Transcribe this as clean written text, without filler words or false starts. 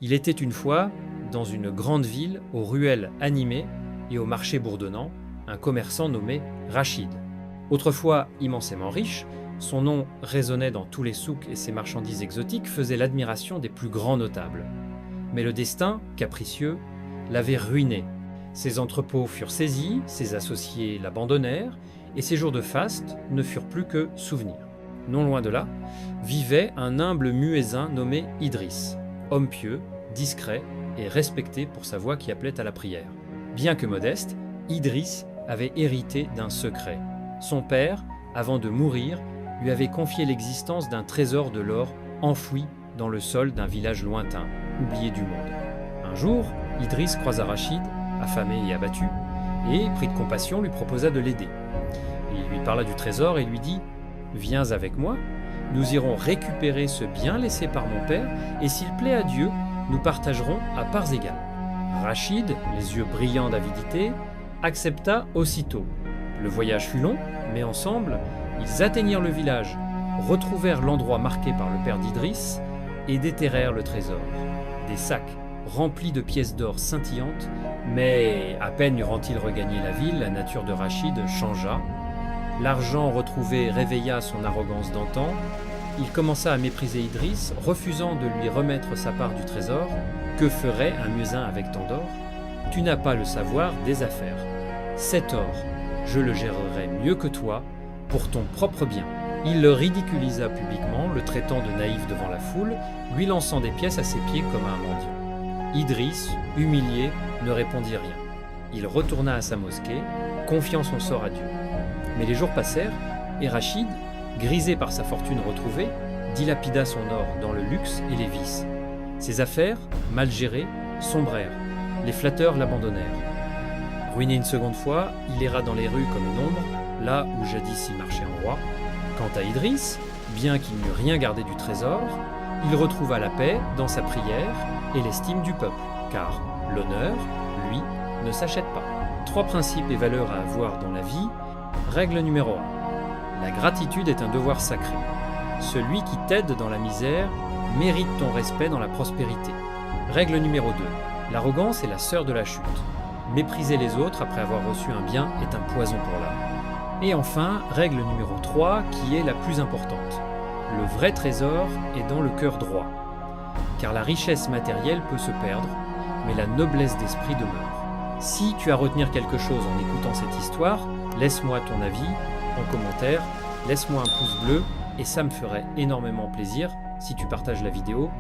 Il était une fois, dans une grande ville, aux ruelles animées et au marché bourdonnant, un commerçant nommé Rachid. Autrefois immensément riche, son nom résonnait dans tous les souks et ses marchandises exotiques faisaient l'admiration des plus grands notables. Mais le destin, capricieux, l'avait ruiné. Ses entrepôts furent saisis, ses associés l'abandonnèrent, et ses jours de faste ne furent plus que souvenirs. Non loin de là, vivait un humble muezzin nommé Idriss, homme pieux, discret et respecté pour sa voix qui appelait à la prière. Bien que modeste, Idriss avait hérité d'un secret. Son père, avant de mourir, lui avait confié l'existence d'un trésor de l'or enfoui dans le sol d'un village lointain, oublié du monde. Un jour, Idriss croisa Rachid, affamé et abattu, et, pris de compassion, lui proposa de l'aider. Il lui parla du trésor et lui dit « Viens avec moi, nous irons récupérer ce bien laissé par mon père, et s'il plaît à Dieu, nous partagerons à parts égales. » Rachid, les yeux brillants d'avidité, accepta aussitôt. Le voyage fut long, mais ensemble, ils atteignirent le village, retrouvèrent l'endroit marqué par le père d'Idriss et déterrèrent le trésor. Des sacs remplis de pièces d'or scintillantes, mais à peine eurent-ils regagné la ville, la nature de Rachid changea. L'argent retrouvé réveilla son arrogance d'antan. Il commença à mépriser Idriss, refusant de lui remettre sa part du trésor. Que ferait un muezzin avec tant d'or ? Tu n'as pas le savoir des affaires. Cet or, je le gérerai mieux que toi, pour ton propre bien. Il le ridiculisa publiquement, le traitant de naïf devant la foule, lui lançant des pièces à ses pieds comme à un mendiant. Idriss, humilié, ne répondit rien. Il retourna à sa mosquée, confiant son sort à Dieu. Mais les jours passèrent, et Rachid, grisé par sa fortune retrouvée, dilapida son or dans le luxe et les vices. Ses affaires, mal gérées, sombrèrent. Les flatteurs l'abandonnèrent. Ruiné une seconde fois, il erra dans les rues comme une ombre, là où jadis il marchait en roi. Quant à Idriss, bien qu'il n'eût rien gardé du trésor, il retrouva la paix dans sa prière et l'estime du peuple, car l'honneur, lui, ne s'achète pas. 3 principes et valeurs à avoir dans la vie. Règle numéro 1. La gratitude est un devoir sacré. Celui qui t'aide dans la misère mérite ton respect dans la prospérité. Règle numéro 2. L'arrogance est la sœur de la chute. Mépriser les autres après avoir reçu un bien est un poison pour l'âme. Et enfin, règle numéro 3, qui est la plus importante. Le vrai trésor est dans le cœur droit. Car la richesse matérielle peut se perdre, mais la noblesse d'esprit demeure. Si tu as à retenir quelque chose en écoutant cette histoire, laisse-moi ton avis en commentaire, laisse-moi un pouce bleu et ça me ferait énormément plaisir si tu partages la vidéo